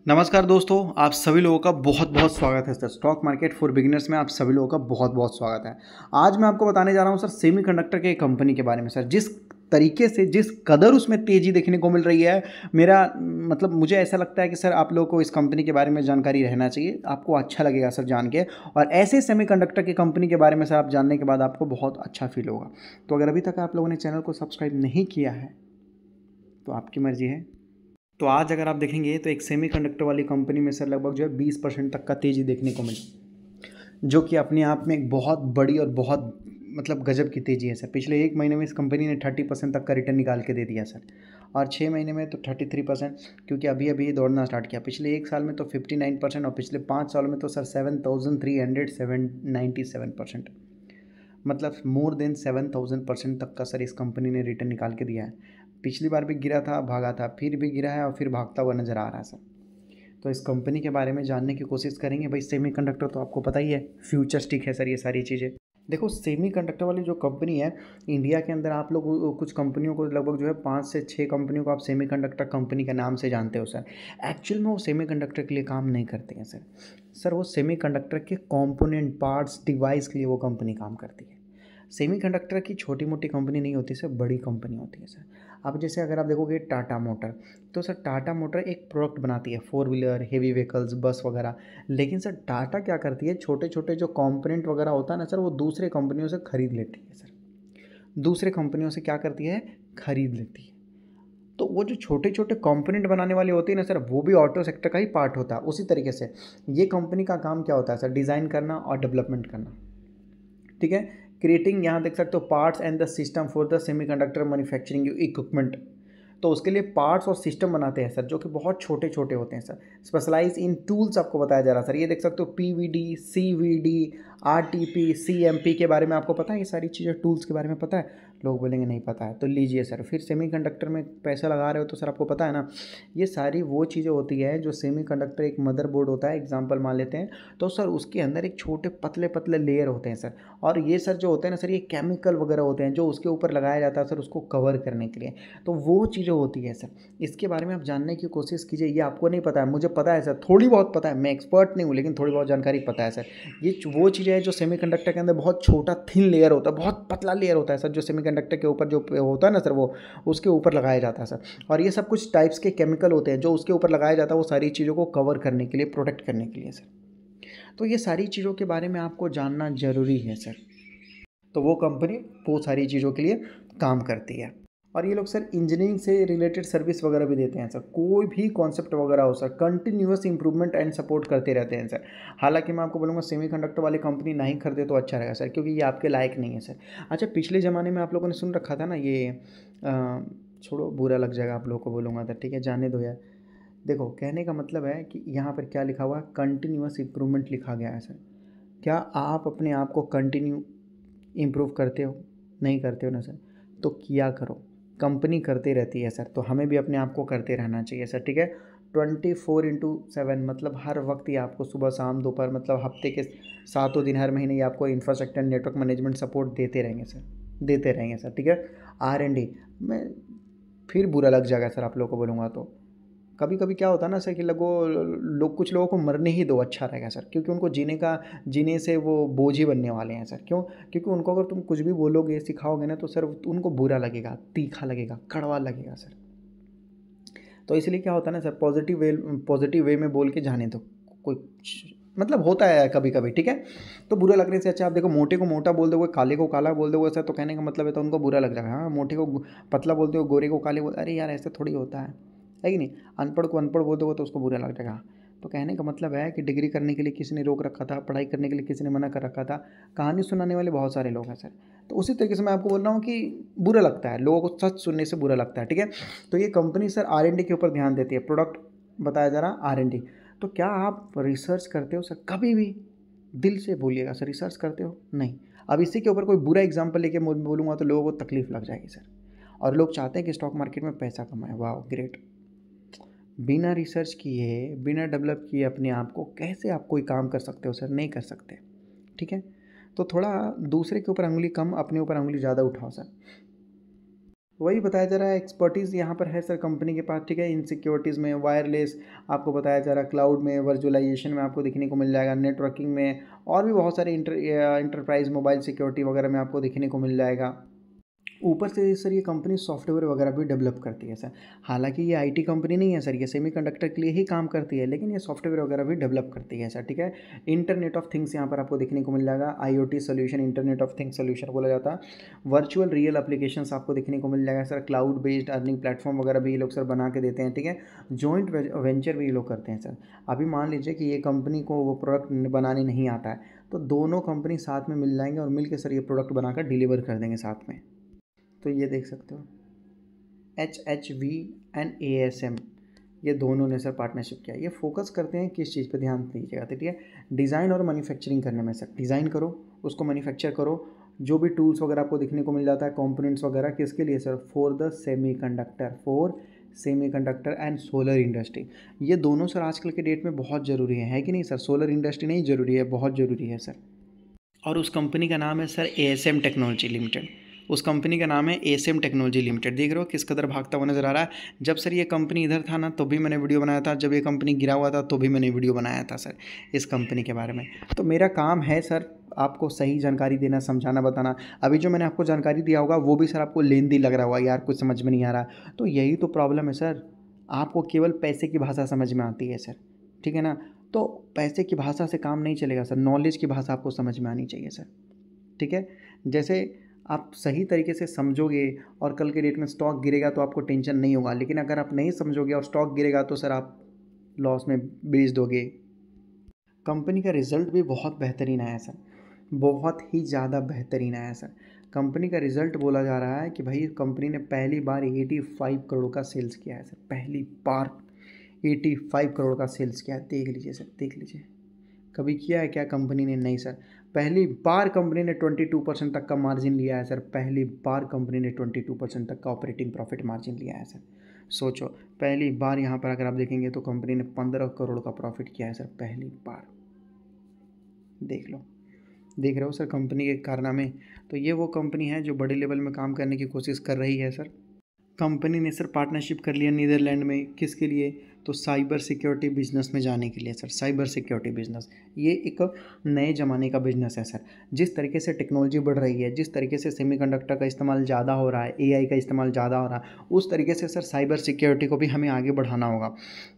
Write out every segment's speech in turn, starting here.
नमस्कार दोस्तों, आप सभी लोगों का बहुत बहुत स्वागत है sir. Stock market for beginners में आप सभी लोगों का बहुत बहुत स्वागत है। आज मैं आपको बताने जा रहा हूँ सर सेमीकंडक्टर के कंपनी के बारे में। सर जिस तरीके से जिस कदर उसमें तेज़ी देखने को मिल रही है, मेरा मतलब मुझे ऐसा लगता है कि सर आप लोगों को इस कंपनी के बारे में जानकारी रहना चाहिए। आपको अच्छा लगेगा सर जान के, और ऐसे सेमीकंडक्टर की कंपनी के बारे में सर आप जानने के बाद आपको बहुत अच्छा फील होगा। तो अगर अभी तक आप लोगों ने चैनल को सब्सक्राइब नहीं किया है तो आपकी मर्ज़ी है। तो आज अगर आप देखेंगे तो एक सेमीकंडक्टर वाली कंपनी में सर लगभग जो है 20% तक का तेज़ी देखने को मिली, जो कि अपने आप में एक बहुत बड़ी और बहुत मतलब गजब की तेज़ी है सर। पिछले एक महीने में इस कंपनी ने 30% तक का रिटर्न निकाल के दे दिया सर, और 6 महीने में तो 33%, क्योंकि अभी अभी ये दौड़ना स्टार्ट किया। पिछले एक साल में तो 59%, और पिछले 5 सालों में तो सर 7397%, मतलब मोर देन 7000% तक का सर इस कंपनी ने रिटर्न निकाल के दिया है। पिछली बार भी गिरा था, भागा था, फिर भी गिरा है और फिर भागता हुआ नज़र आ रहा है सर। तो इस कंपनी के बारे में जानने की कोशिश करेंगे। भाई सेमीकंडक्टर तो आपको पता ही है, फ्यूचरिस्टिक है सर ये सारी चीज़ें। देखो सेमीकंडक्टर वाली जो कंपनी है, इंडिया के अंदर आप लोग कुछ कंपनियों को लगभग जो है 5 से 6 कंपनियों को आप सेमीकंडक्टर कंपनी के नाम से जानते हो सर। एक्चुअल में वो सेमीकंडक्टर के लिए काम नहीं करते हैं सर। सर वो सेमीकंडक्टर के कंपोनेंट पार्ट्स डिवाइस के लिए वो कंपनी काम करती है। सेमीकंडक्टर की छोटी मोटी कंपनी नहीं होती सर, बड़ी कंपनी होती है सर। अब जैसे अगर आप देखोगे टाटा मोटर, तो सर टाटा मोटर एक प्रोडक्ट बनाती है, 4 व्हीलर, हेवी व्हीकल्स, बस वगैरह। लेकिन सर टाटा क्या करती है, छोटे छोटे जो कंपोनेंट वगैरह होता है ना सर, वो दूसरे कंपनियों से खरीद लेती है सर। दूसरे कंपनियों से क्या करती है, खरीद लेती है। तो वो जो छोटे छोटे कंपोनेंट बनाने वाली होती है ना सर, वो भी ऑटो सेक्टर का ही पार्ट होता है। उसी तरीके से ये कंपनी का काम क्या होता है सर, डिज़ाइन करना और डेवलपमेंट करना। ठीक है, क्रिएटिंग, यहाँ देख सकते हो parts and the system for the semiconductor manufacturing equipment. तो उसके लिए पार्ट्स और सिस्टम बनाते हैं सर, जो कि बहुत छोटे छोटे होते हैं सर। स्पेशलाइज इन टूल्स आपको बताया जा रहा है सर। ये देख सकते हो पीवीडी, सीवीडी, आरटीपी, सीएमपी के बारे में आपको पता है। ये सारी चीज़ें टूल्स के बारे में पता है। लोग बोलेंगे नहीं पता है, तो लीजिए सर, फिर सेमीकंडक्टर में पैसा लगा रहे हो तो सर आपको पता है ना, ये सारी वो चीज़ें होती है जो सेमीकंडक्टर, एक मदरबोर्ड होता है एग्जांपल मान लेते हैं, तो सर उसके अंदर एक छोटे पतले पतले लेयर होते हैं सर। और ये सर जो होते हैं ना सर, ये केमिकल वगैरह होते हैं जो उसके ऊपर लगाया जाता है सर, उसको कवर करने के लिए। तो वो चीज़ें होती है सर। इसके बारे में आप जानने की कोशिश कीजिए। ये आपको नहीं पता है, मुझे पता है सर, थोड़ी बहुत पता है। मैं एक्सपर्ट नहीं हूँ, लेकिन थोड़ी बहुत जानकारी पता है सर। ये वो चीज़ें हैं जो सेमीकंडक्टर के अंदर बहुत छोटा थिन लेयर होता है, बहुत पतला लेयर होता है सर, जो सेमीकंडक्टर के ऊपर जो होता है ना सर, वो उसके ऊपर लगाया जाता है सर। और ये सब कुछ टाइप्स के केमिकल होते हैं जो उसके ऊपर लगाया जाता है, वो सारी चीज़ों को कवर करने के लिए, प्रोटेक्ट करने के लिए सर। तो ये सारी चीज़ों के बारे में आपको जानना ज़रूरी है सर। तो वो कंपनी वो सारी चीज़ों के लिए काम करती है। और ये लोग सर इंजीनियरिंग से रिलेटेड सर्विस वगैरह भी देते हैं सर। कोई भी कॉन्सेप्ट वगैरह हो sir, continuous improvement and support करते रहते हैं सर। हालांकि मैं आपको बोलूँगा सेमीकंडक्टर वाली कंपनी नहीं खरीदे तो अच्छा रहेगा सर, क्योंकि ये आपके लायक नहीं है सर। अच्छा, पिछले ज़माने में आप लोगों ने सुन रखा था ना ये छोड़ो, बुरा लग जाएगा आप लोगों को बोलूँगा तो, ठीक है, जाने दो यार। देखो कहने का मतलब है कि यहाँ पर क्या लिखा हुआ है, कंटिन्यूअस इंप्रूवमेंट लिखा गया है सर। क्या आप अपने आप को कंटिन्यू इम्प्रूव करते हो? नहीं करते हो ना सर, तो किया करो। कंपनी करती रहती है सर, तो हमें भी अपने आप को करते रहना चाहिए सर। ठीक है, 24/7 मतलब हर वक्त ही आपको सुबह शाम दोपहर, मतलब हफ्ते के 7 दिन हर महीने ही आपको इंफ्रास्ट्रक्चर नेटवर्क मैनेजमेंट सपोर्ट देते रहेंगे सर, देते रहेंगे सर। ठीक है, R&D में फिर बुरा लग जाएगा सर आप लोगों को बोलूँगा तो। कभी कभी क्या होता है ना सर कि लोग कुछ लोगों को मरने ही दो, अच्छा रहेगा सर, क्योंकि उनको जीने से वो बोझ ही बनने वाले हैं सर। क्यों? क्योंकि उनको अगर तुम कुछ भी बोलोगे, सिखाओगे ना, तो सर उनको बुरा लगेगा, तीखा लगेगा, कड़वा लगेगा सर। तो इसलिए क्या होता है ना सर, पॉजिटिव वे में बोल के जाने दो। कोई मतलब होता है कभी कभी, ठीक है। तो बुरा लगने से अच्छा आप देखो, मोटे को मोटा बोल दोगे, काले को काला बोल दोगे सर, तो कहने का मतलब है तो उनको बुरा लग जाएगा। हाँ, मोटे को पतला बोलते हो, गोरे को काले बोल, अरे यार ऐसे थोड़ी होता है कि नहीं। अनपढ़ को अनपढ़ बोल दोगे तो उसको बुरा लग जाएगा। तो कहने का मतलब है कि डिग्री करने के लिए किसी ने रोक रखा था, पढ़ाई करने के लिए किसी ने मना कर रखा था, कहानी सुनाने वाले बहुत सारे लोग हैं सर। तो उसी तरीके से मैं आपको बोल रहा हूँ कि बुरा लगता है, लोगों को सच सुनने से बुरा लगता है, ठीक है। तो ये कंपनी सर R&D के ऊपर ध्यान देती है, प्रोडक्ट बताया जा रहा R&D। तो क्या आप रिसर्च करते हो सर? कभी भी दिल से बोलिएगा सर, रिसर्च करते हो? नहीं। अब इसी के ऊपर कोई बुरा एग्जाम्पल लेके बोलूँगा तो लोगों को तकलीफ लग जाएगी सर। और लोग चाहते हैं कि स्टॉक मार्केट में पैसा कमाए, वाह ग्रेट। बिना रिसर्च किए, बिना डेवलप किए अपने आप को कैसे आप कोई काम कर सकते हो सर? नहीं कर सकते, ठीक है। तो थोड़ा दूसरे के ऊपर उंगली कम, अपने ऊपर उंगली ज़्यादा उठाओ सर। वही बताया जा रहा है, एक्सपर्टीज़ यहाँ पर है सर कंपनी के पास, ठीक है। इन सिक्योरिटीज़ में, वायरलेस आपको बताया जा रहा है, क्लाउड में, वर्चुअलाइजेशन में आपको देखने को मिल जाएगा, नेटवर्किंग में, और भी बहुत सारे इंटरप्राइज मोबाइल सिक्योरिटी वगैरह में आपको देखने को मिल जाएगा। ऊपर से सर ये कंपनी सॉफ्टवेयर वगैरह भी डेवलप करती है सर। हालांकि ये आईटी कंपनी नहीं है सर, ये सेमीकंडक्टर के लिए ही काम करती है, लेकिन ये सॉफ्टवेयर वगैरह भी डेवलप करती है सर, ठीक है। इंटरनेट ऑफ थिंग्स यहाँ पर आपको देखने को मिल जाएगा, IoT solution, internet of things solution बोला जाता है। वर्चुअल रियल एप्लीकेशंस आपको देखने को मिल जाएगा sir. Cloud based earning platform वगैरह भी ये लोग सर बना के देते हैं, ठीक है। जॉइंट वेंचर भी ये लोग करते हैं सर। अभी मान लीजिए कि ये कंपनी को वो प्रोडक्ट बनाने नहीं आता है, तो दोनों कंपनी साथ में मिल जाएंगे और मिल के सर ये प्रोडक्ट बनाकर डिलीवर कर देंगे साथ में। तो ये देख सकते हो HHV एंड ASM, ये दोनों ने सर पार्टनरशिप किया। ये फोकस करते हैं किस चीज़ पे, ध्यान दीजिएगा, ठीक है। डिज़ाइन और मैन्युफैक्चरिंग करने में सर, डिज़ाइन करो, उसको मैन्युफैक्चर करो, जो भी टूल्स वगैरह आपको देखने को मिल जाता है, कंपोनेंट्स वगैरह, किसके लिए sir, for the semiconductor and solar industry. ये दोनों सर आजकल के डेट में बहुत ज़रूरी है कि नहीं सर। सोलर इंडस्ट्री नहीं ज़रूरी है, बहुत ज़रूरी है सर। और उस कंपनी का नाम है सर ASM टेक्नोलॉजी लिमिटेड। उस कंपनी का नाम है ASM टेक्नोलॉजी लिमिटेड। देख रहे हो किस कदर भागता हुआ नज़र आ रहा है। जब सर ये कंपनी इधर था ना तो भी मैंने वीडियो बनाया था, जब ये कंपनी गिरा हुआ था तो भी मैंने वीडियो बनाया था सर इस कंपनी के बारे में। तो मेरा काम है सर आपको सही जानकारी देना, समझाना, बताना। अभी जो मैंने आपको जानकारी दिया होगा वो भी सर आपको लेंदी लग रहा होगा, यार कुछ समझ में नहीं आ रहा। तो यही तो प्रॉब्लम है सर, आपको केवल पैसे की भाषा समझ में आती है सर, ठीक है ना। तो पैसे की भाषा से काम नहीं चलेगा सर, नॉलेज की भाषा आपको समझ में आनी चाहिए सर, ठीक है। जैसे आप सही तरीके से समझोगे और कल के डेट में स्टॉक गिरेगा तो आपको टेंशन नहीं होगा, लेकिन अगर आप नहीं समझोगे और स्टॉक गिरेगा तो सर आप लॉस में बेच दोगे। कंपनी का रिज़ल्ट भी बहुत बेहतरीन आया सर, बहुत ही ज़्यादा बेहतरीन आया सर। कंपनी का रिज़ल्ट बोला जा रहा है कि भाई कंपनी ने पहली बार 85 करोड़ का सेल्स किया है सर, पहली बार 85 करोड़ का सेल्स किया है। देख लीजिए सर, देख लीजिए, कभी किया है क्या कंपनी ने? नहीं सर। पहली बार कंपनी ने 22% तक का मार्जिन लिया है सर, पहली बार कंपनी ने 22% तक का ऑपरेटिंग प्रॉफिट मार्जिन लिया है सर। सोचो, पहली बार यहाँ पर अगर आप देखेंगे तो कंपनी ने 15 करोड़ का प्रॉफिट किया है सर, पहली बार। देख लो, देख रहे हो सर कंपनी के कारनामे। तो ये वो कंपनी है जो बड़े लेवल में काम करने की कोशिश कर रही है सर। कंपनी ने सर पार्टनरशिप कर लिया नीदरलैंड में, किसके लिए? तो साइबर सिक्योरिटी बिजनेस में जाने के लिए सर। साइबर सिक्योरिटी बिजनेस ये एक नए ज़माने का बिजनेस है सर। जिस तरीके से टेक्नोलॉजी बढ़ रही है, जिस तरीके से सेमीकंडक्टर का इस्तेमाल ज़्यादा हो रहा है, AI का इस्तेमाल ज़्यादा हो रहा है, उस तरीके से सर साइबर सिक्योरिटी को भी हमें आगे बढ़ाना होगा।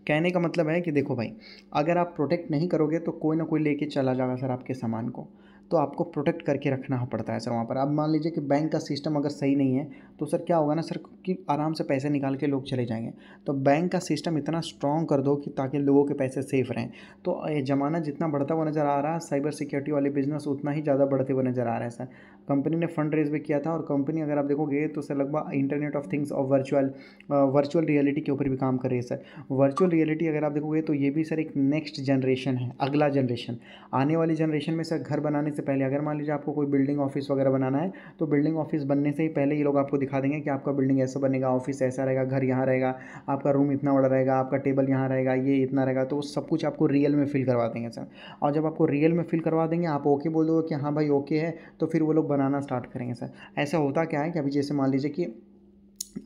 कहने का मतलब है कि देखो भाई, अगर आप प्रोटेक्ट नहीं करोगे तो कोई ना कोई लेके चला जाएगा सर आपके सामान को, तो आपको प्रोटेक्ट करके रखना पड़ता है सर वहाँ पर। अब मान लीजिए कि बैंक का सिस्टम अगर सही नहीं है तो सर क्या होगा ना सर, कि आराम से पैसे निकाल के लोग चले जाएंगे। तो बैंक का सिस्टम इतना स्ट्रॉन्ग कर दो कि ताकि लोगों के पैसे सेफ रहें। तो ये ज़माना जितना बढ़ता हुआ नज़र आ रहा है, साइबर सिक्योरिटी वाले बिजनेस उतना ही ज़्यादा बढ़ते हुए नज़र आ रहा है सर। कंपनी ने फंड रेज भी किया था, और कंपनी अगर आप देखोगे तो सर लगभग इंटरनेट ऑफ थिंग्स और वर्चुअल रियलिटी के ऊपर भी काम कर रही है सर। वर्चुअल रियलिटी अगर आप देखोगे तो ये भी सर एक नेक्स्ट जनरेशन है, अगला जनरेशन। आने वाली जनरेशन में सर घर बनाने से पहले, अगर मान लीजिए आपको कोई बिल्डिंग ऑफिस वगैरह बनाना है, तो बिल्डिंग ऑफिस बनने से ही पहले ये लोग आपको दिखा देंगे कि आपका बिल्डिंग ऐसा बनेगा, ऑफिस ऐसा रहेगा, घर यहाँ रहेगा, आपका रूम इतना बड़ा रहेगा, आपका टेबल यहाँ रहेगा, ये इतना रहेगा। तो सब कुछ आपको रियल में फील करवा देंगे सर। और जब आपको रियल में फील करवा देंगे, आप ओके बोल दोगे कि हाँ भाई ओके है, तो फिर वो लोग बनाना स्टार्ट करेंगे सर। ऐसा होता क्या है कि अभी जैसे मान लीजिए कि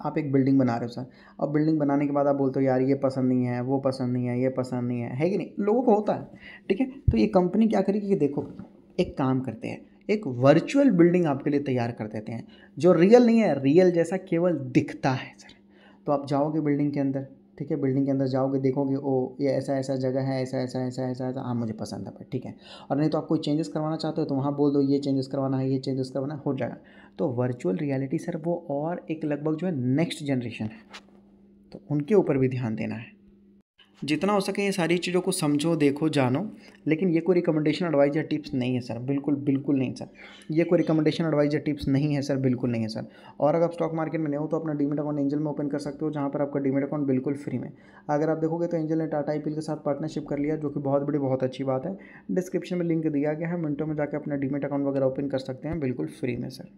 आप एक बिल्डिंग बना रहे हो सर, और बिल्डिंग बनाने के बाद आप बोलते हो यार ये पसंद नहीं है, वो पसंद नहीं है, ये पसंद नहीं है कि नहीं? लोगों को होता है, ठीक है। तो ये कंपनी क्या करेगी कि देखो, एक काम करते हैं, एक वर्चुअल बिल्डिंग आपके लिए तैयार कर देते हैं, जो रियल नहीं है, रियल जैसा केवल दिखता है सर। तो आप जाओगे बिल्डिंग के अंदर, ठीक है, बिल्डिंग के अंदर जाओगे, देखोगे ओ ये ऐसा ऐसा जगह है, ऐसा ऐसा ऐसा ऐसा ऐसा, हाँ मुझे पसंद है भाई, ठीक है। और नहीं तो आप कोई चेंजेस करवाना चाहते हो तो वहाँ बोल दो ये चेंजेस करवाना है, ये चेंजेस करवाना है, हो जाएगा। तो वर्चुअल रियलिटी सर वो और एक लगभग जो है नेक्स्ट जनरेशन है, तो उनके ऊपर भी ध्यान देना है। जितना हो सके ये सारी चीज़ों को समझो, देखो, जानो। लेकिन ये कोई रिकमेंडेशन एडवाइस या टिप्स नहीं है सर, बिल्कुल बिल्कुल नहीं सर। ये कोई रिकमेंडेशन एडवाइस या टिप्स नहीं है सर, बिल्कुल नहीं है सर। और अगर आप स्टॉक मार्केट में नहीं हो तो अपना डीमेट अकाउंट एंजल में ओपन कर सकते हो, जहाँ पर आपका डीमेट अकाउंट बिल्कुल फ्री में। अगर आप देखोगे तो एंजल ने टाटा आईपीएल के साथ पार्टनरशिप कर लिया, जो कि बहुत बड़ी बहुत अच्छी बात है। डिस्क्रिप्शन में लिंक दिया गया है, मिनटों में जाकर अपना डीमेट अकाउंट वगैरह ओपन कर सकते हैं बिल्कुल फ्री में सर।